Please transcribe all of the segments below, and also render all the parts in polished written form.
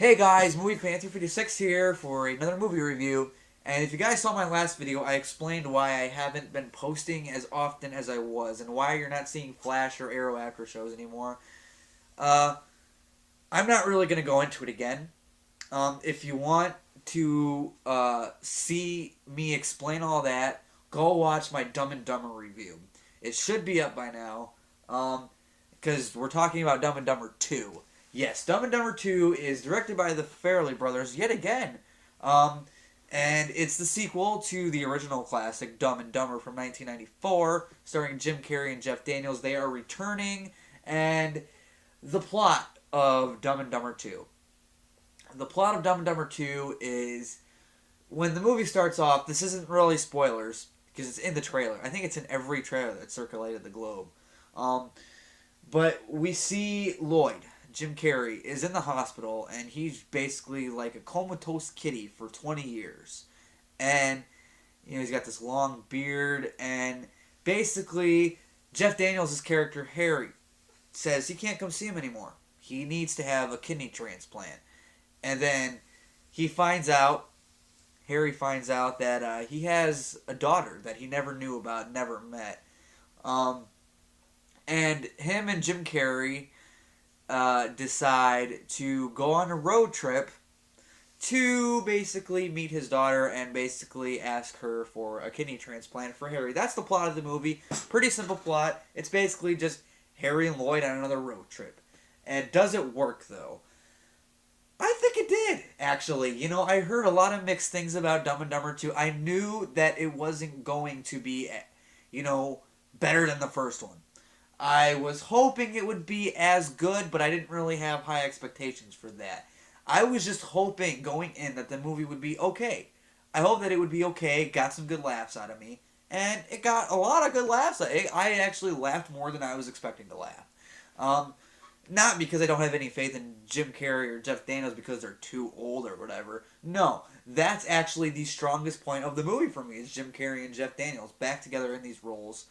Hey guys, Movie Fan 356 here for another movie review. And if you guys saw my last video, I explained why I haven't been posting as often as I was and why you're not seeing Flash or Arrow after shows anymore. Uh, I'm not really going to go into it again. If you want to see me explain all that, go watch my Dumb and Dumber review. It should be up by now, because we're talking about Dumb and Dumber 2. Yes, Dumb and Dumber 2 is directed by the Farrelly brothers yet again. Um, and it's the sequel to the original classic Dumb and Dumber from 1994, starring Jim Carrey and Jeff Daniels. They are returning, and the plot of Dumb and Dumber 2. The plot of Dumb and Dumber 2 is when the movie starts off, this isn't really spoilers because it's in the trailer. I think it's in every trailer that circulated the globe. Um, but we see Lloyd, Jim Carrey, is in the hospital and he's basically like a comatose kitty for 20 years. And he's got this long beard and basically Jeff Daniels' character Harry says he can't come see him anymore. He needs to have a kidney transplant. And then he finds out, Harry finds out that he has a daughter that he never knew about, never met. Um, and him and Jim Carrey decide to go on a road trip to basically meet his daughter and basically ask her for a kidney transplant for Harry. That's the plot of the movie. Pretty simple plot. It's basically just Harry and Lloyd on another road trip. And does it work, though? I think it did, actually. I heard a lot of mixed things about Dumb and Dumber 2. I knew that it wasn't going to be, better than the first one. I was hoping it would be as good, but I didn't really have high expectations for that. I was just hoping going in that the movie would be okay. I hope that it would be okay, got some good laughs out of me, and it got a lot of good laughs. I actually laughed more than I was expecting to laugh. Not because I don't have any faith in Jim Carrey or Jeff Daniels because they're too old or whatever. No, that's actually the strongest point of the movie for me is Jim Carrey and Jeff Daniels back together in these roles.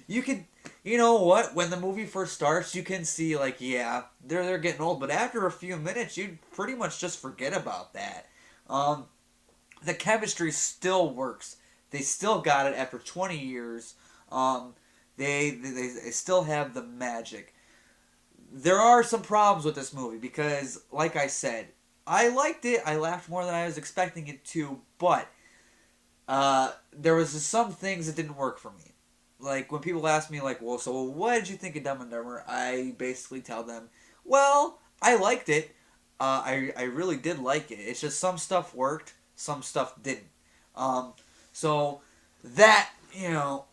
You can, you know what? When the movie first starts, you can see like, yeah, they're getting old, but after a few minutes, you pretty much just forget about that. The chemistry still works. They still got it after 20 years. They still have the magic. There are some problems with this movie because, like I said, I liked it. I laughed more than I was expecting it to, but there was just some things that didn't work for me. Like when people ask me, like, "Well, so what did you think of Dumb and Dumber?" I basically tell them, "Well, I liked it. I really did like it. It's just some stuff worked, some stuff didn't. Um, so that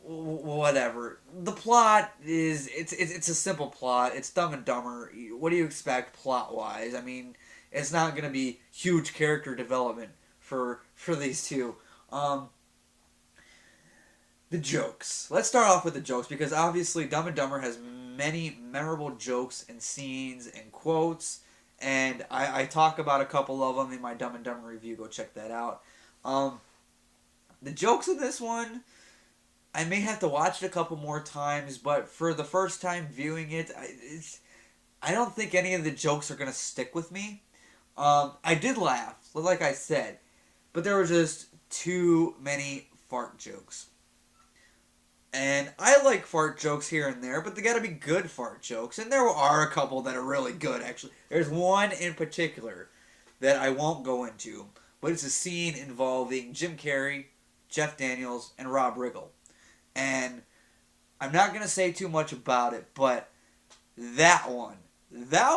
whatever. The plot is it's a simple plot. It's Dumb and Dumber. What do you expect plot wise? I mean, it's not gonna be huge character development for these two. The jokes. Let's start off with the jokes because obviously Dumb and Dumber has many memorable jokes and scenes and quotes, and I talk about a couple of them in my Dumb and Dumber review. Go check that out. Um, the jokes in this one I may have to watch it a couple more times, but for the first time viewing it, I don't think any of the jokes are gonna stick with me. I did laugh, like I said, but there were just too many fart jokes. And I like fart jokes here and there, but they gotta be good fart jokes. And there are a couple that are really good, actually. There's one in particular that I won't go into, but it's a scene involving Jim Carrey, Jeff Daniels, and Rob Riggle. And I'm not going to say too much about it, but that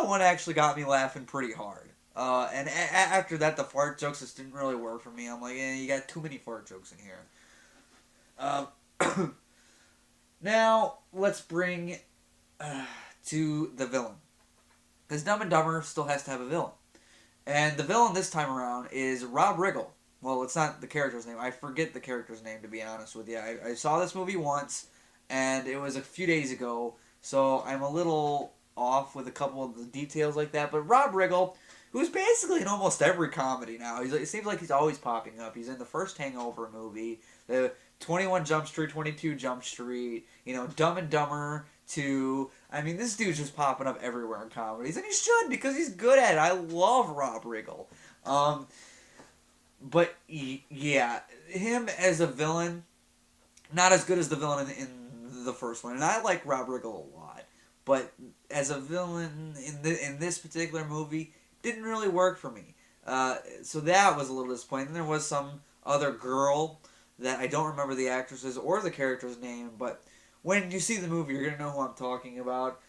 one actually got me laughing pretty hard. And after that, the fart jokes just didn't really work for me. I'm like, you got too many fart jokes in here. Now, let's bring to the villain. Because Dumb and Dumber still has to have a villain. And the villain this time around is Rob Riggle. Well, it's not the character's name. I forget the character's name, to be honest with you. I saw this movie once, and it was a few days ago, so I'm a little off with a couple of the details like that. But Rob Riggle, who's basically in almost every comedy now, it seems like he's always popping up. He's in the first Hangover movie, the 21 Jump Street, 22 Jump Street, Dumb and Dumber 2, I mean, this dude's just popping up everywhere in comedies, and he should because he's good at it. I love Rob Riggle. Um, but yeah, him as a villain, not as good as the villain in the first one. And I like Rob Riggle a lot, but as a villain in this particular movie, didn't really work for me. So that was a little disappointing. There was some other girl that I don't remember the actress's or the character's name, but when you see the movie, you're gonna know who I'm talking about.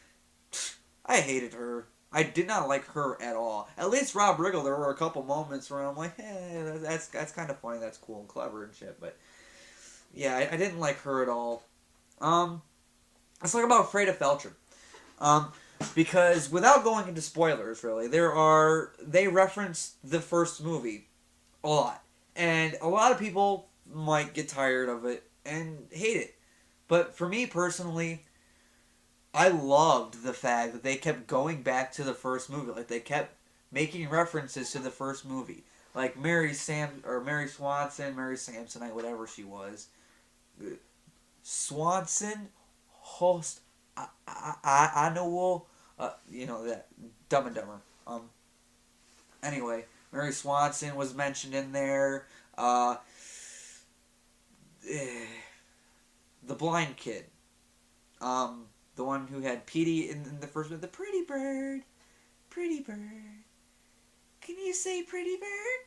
I hated her. I did not like her at all. At least Rob Riggle, there were a couple moments where I'm like, that's kind of funny, that's cool and clever and shit. But yeah, I didn't like her at all. Let's talk about Freda Felcher. Because without going into spoilers, really, they reference the first movie a lot, and a lot of people might get tired of it and hate it. But for me personally, I loved the fact that they kept going back to the first movie. Like they kept making references to the first movie. Like Mary Swanson, Mary Samsonite, whatever she was. Swanson, host, I know, that Dumb and Dumber. Anyway, Mary Swanson was mentioned in there. The blind kid. The one who had Petey in the first one. The pretty bird. Pretty bird. Can you say pretty bird?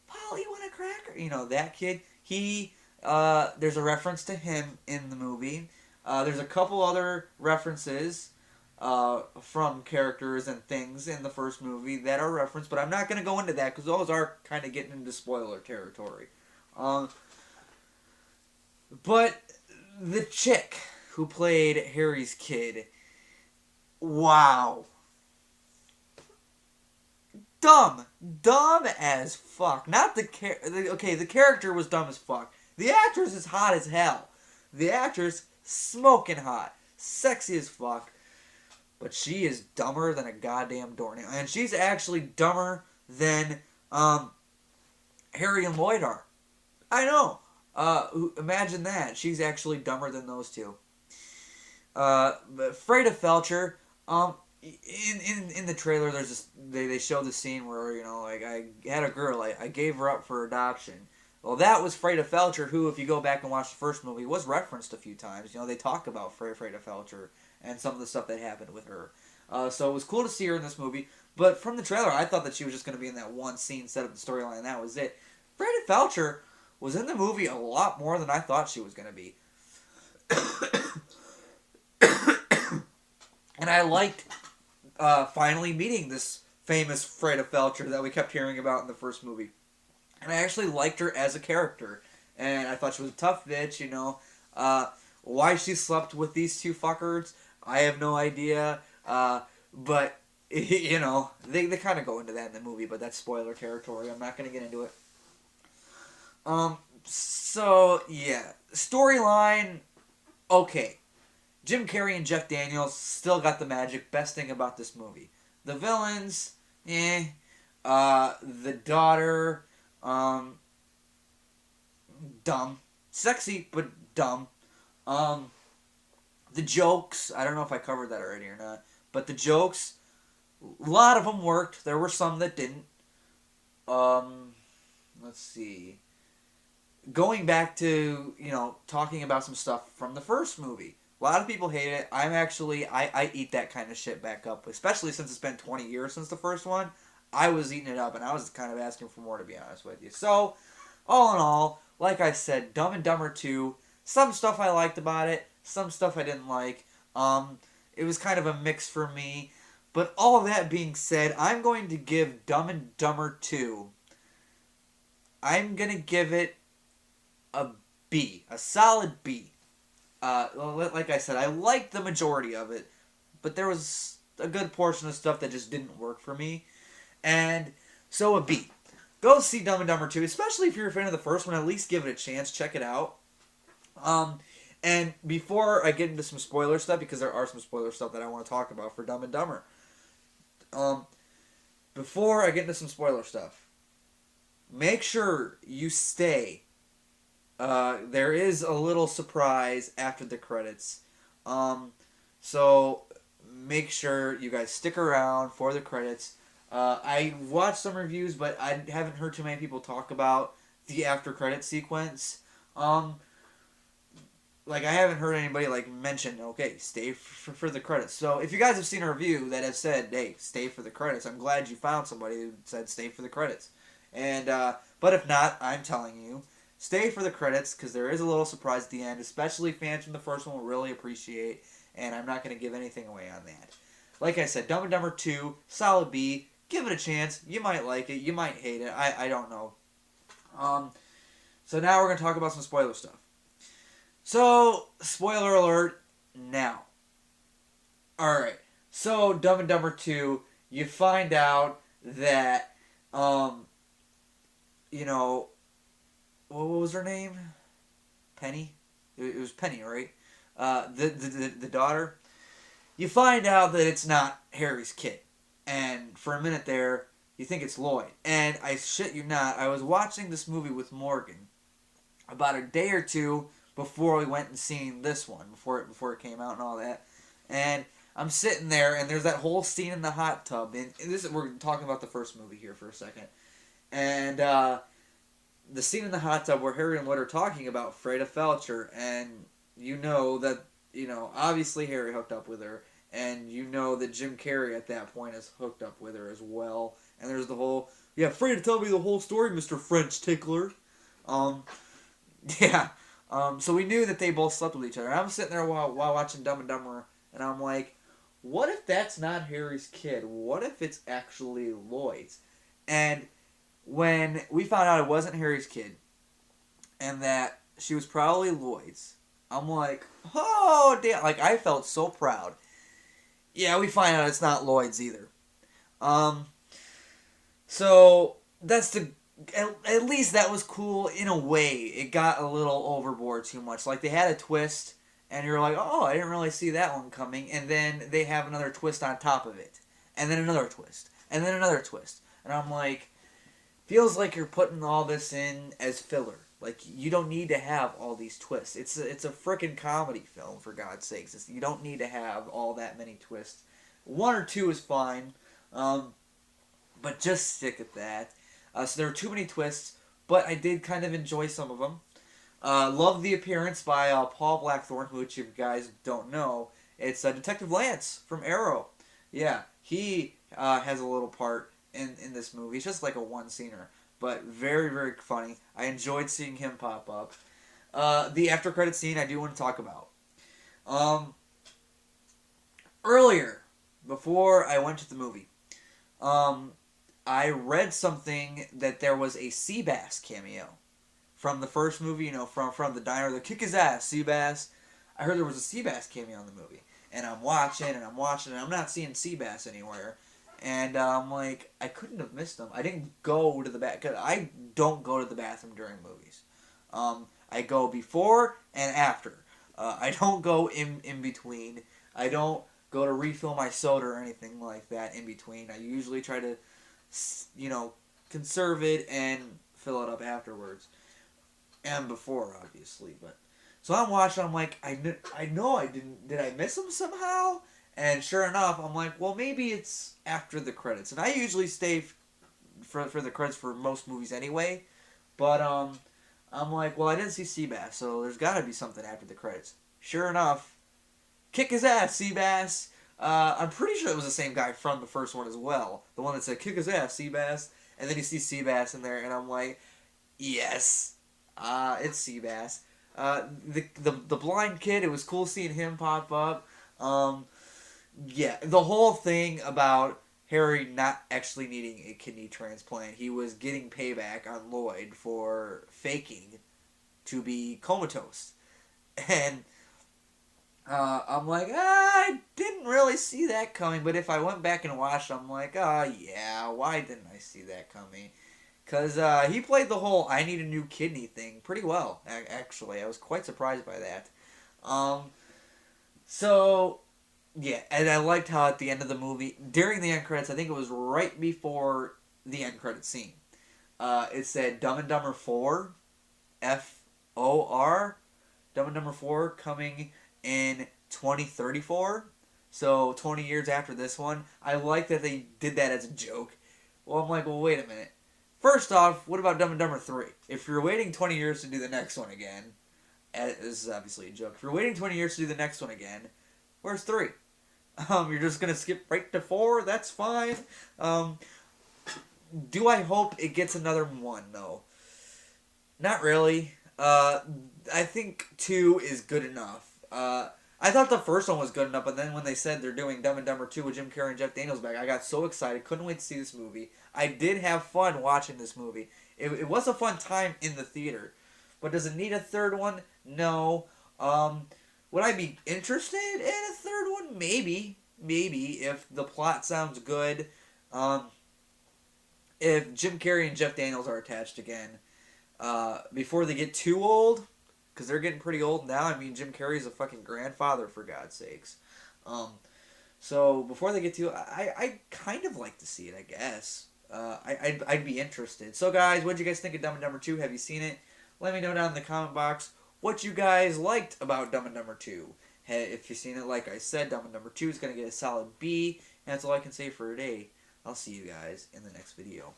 Polly, want a cracker? That kid. There's a reference to him in the movie. There's a couple other references from characters and things in the first movie that are referenced, but I'm not going to go into that because those are kind of getting into spoiler territory. But the chick who played Harry's kid, wow. Dumb as fuck. Not the the character was dumb as fuck. The actress is hot as hell. The actress smoking hot, sexy as fuck, but she is dumber than a goddamn doornail, and she's actually dumber than Harry and Lloyd are. I know. Imagine that. She's actually dumber than those two. But Freda Felcher, in the trailer, there's this, they show the scene where, like, I had a girl, I gave her up for adoption. Well, that was Freda Felcher, who, if you go back and watch the first movie, was referenced a few times. They talk about Freda Felcher and some of the stuff that happened with her. So it was cool to see her in this movie. But from the trailer, I thought that she was just going to be in that one scene, set up the storyline, and that was it. Freda Felcher was in the movie a lot more than I thought she was going to be. And I liked finally meeting this famous Freda Felcher that we kept hearing about in the first movie. And I actually liked her as a character. And I thought she was a tough bitch, why she slept with these two fuckers, I have no idea. But, they kind of go into that in the movie, but that's spoiler territory. I'm not going to get into it. So, yeah. Storyline, okay. Jim Carrey and Jeff Daniels still got the magic. Best thing about this movie. The villains, the daughter, dumb. Sexy, but dumb. The jokes, I don't know if I covered that already or not, but the jokes, a lot of them worked. There were some that didn't. Let's see. Going back to, talking about some stuff from the first movie. A lot of people hate it. I eat that kind of shit back up, especially since it's been 20 years since the first one. I was eating it up, and I was kind of asking for more, to be honest with you. So, all in all, like I said, Dumb and Dumber 2, some stuff I liked about it, some stuff I didn't like. It was kind of a mix for me. But all that being said, I'm going to give Dumb and Dumber 2, I'm going to give it a B, a solid B. Like I said, I liked the majority of it, but there was a good portion of stuff that just didn't work for me, and so a B. Go see Dumb and Dumber 2, especially if you're a fan of the first one, at least give it a chance, check it out. And before I get into some spoiler stuff, because there are some spoiler stuff that I want to talk about for Dumb and Dumber, before I get into some spoiler stuff, make sure you stay. There is a little surprise after the credits. So make sure you guys stick around for the credits. I watched some reviews, but I haven't heard too many people talk about the after credit sequence. Um, like I haven't heard anybody like mention, okay, stay for the credits. So if you guys have seen a review that has said, hey, stay for the credits, I'm glad you found somebody who said stay for the credits. And but if not, I'm telling you, stay for the credits because there is a little surprise at the end, especially fans from the first one will really appreciate. And I'm not going to give anything away on that. Like I said, Dumb and Dumber 2, solid B. Give it a chance. You might like it. You might hate it. I don't know. Um, so now we're going to talk about some spoiler stuff. So, spoiler alert now. Alright. So, Dumb and Dumber 2, you find out that, um, you know, what was her name? Penny? It was Penny, right? The daughter. You find out that it's not Harry's kid. And for a minute there, you think it's Lloyd. And I shit you not, I was watching this movie with Morgan about a day or two before we went and seen this one, before it came out and all that. And I'm sitting there, and there's that whole scene in the hot tub. And we're talking about the first movie here for a second. And the scene in the hot tub where Harry and Lloyd are talking about Freda Felcher, and you know that, obviously Harry hooked up with her, and you know that Jim Carrey at that point is hooked up with her as well. And there's the whole, yeah, Freda, tell me the whole story, Mr. French Tickler. Um, yeah. So we knew that they both slept with each other. And I'm sitting there while watching Dumb and Dumber, and I'm like, what if that's not Harry's kid? What if it's actually Lloyd's? And when we found out it wasn't Harry's kid, and that she was probably Lloyd's, I'm like, oh, damn. Like, I felt so proud. Yeah, we find out it's not Lloyd's either. Um, so that's at least that was cool in a way. It got a little overboard too much. Like they had a twist, and you're like, oh, I didn't really see that one coming. And then they have another twist on top of it, and then another twist, and then another twist. And I'm like, feels like you're putting all this in as filler. Like you don't need to have all these twists. It's a freaking comedy film, for God's sakes. You don't need to have all that many twists. One or two is fine. Um, but just stick at that. So there were too many twists, but I did kind of enjoy some of them. Love the appearance by Paul Blackthorne, which if you guys don't know, it's Detective Lance from Arrow. Yeah, he has a little part in this movie. He's just like a one-scener, but very, very funny. I enjoyed seeing him pop up. The after credit scene I do want to talk about. Um, Earlier, before I went to the movie, um, I read something that there was a Seabass cameo from the first movie. From the diner, the kick his ass Seabass. I heard there was a Seabass cameo in the movie, and I'm watching and I'm watching and I'm not seeing Seabass anywhere. And I'm like, I couldn't have missed them. I didn't go to the bath because I don't go to the bathroom during movies. I go before and after. I don't go in between. I don't go to refill my soda or anything like that in between. I usually try to conserve it and fill it up afterwards and before, obviously. But so I'm watching. I'm like, I know I didn't. Did I miss them somehow? And sure enough, I'm like, well, maybe it's after the credits. And I usually stay for the credits for most movies anyway. But I'm like, well, I didn't see Seabass, so there's got to be something after the credits. Sure enough, kick his ass, Seabass. I'm pretty sure it was the same guy from the first one as well. The one that said, kick his ass, Seabass. And then you see Seabass in there, and I'm like, yes, it's Seabass. The blind kid, it was cool seeing him pop up. Yeah, the whole thing about Harry not actually needing a kidney transplant, he was getting payback on Lloyd for faking to be comatose. And I'm like, I didn't really see that coming. But if I went back and watched, I'm like, yeah, why didn't I see that coming? Because he played the whole I need a new kidney thing pretty well, actually. I was quite surprised by that. Um, so, yeah, and I liked how at the end of the movie, during the end credits, I think it was right before the end credit scene, it said Dumb and Dumber 4, FOR, Dumb and Dumber 4 coming in 2034. So 20 years after this one. I like that they did that as a joke. Well, I'm like, well, wait a minute. First off, what about Dumb and Dumber 3? If you're waiting 20 years to do the next one again, this is obviously a joke. If you're waiting 20 years to do the next one again, where's 3? You're just going to skip right to 4? That's fine. Do I hope it gets another one, though? Not really. I think 2 is good enough. I thought the first one was good enough, but then when they said they're doing Dumb and Dumber 2 with Jim Carrey and Jeff Daniels back, I got so excited. Couldn't wait to see this movie. I did have fun watching this movie. It was a fun time in the theater. But does it need a third one? No. Would I be interested in a third one? Maybe. Maybe, if the plot sounds good. If Jim Carrey and Jeff Daniels are attached again. Before they get too old. Because they're getting pretty old now. I mean, Jim Carrey's a fucking grandfather, for God's sakes. So, before they get too... I kind of like to see it, I guess. I'd be interested. So, guys, what did you guys think of Dumb and Dumber 2? Have you seen it? Let me know down in the comment box what you guys liked about Dumb and Dumber 2. Hey, if you've seen it, like I said, Dumb and Dumber 2 is going to get a solid B. And that's all I can say for today. I'll see you guys in the next video.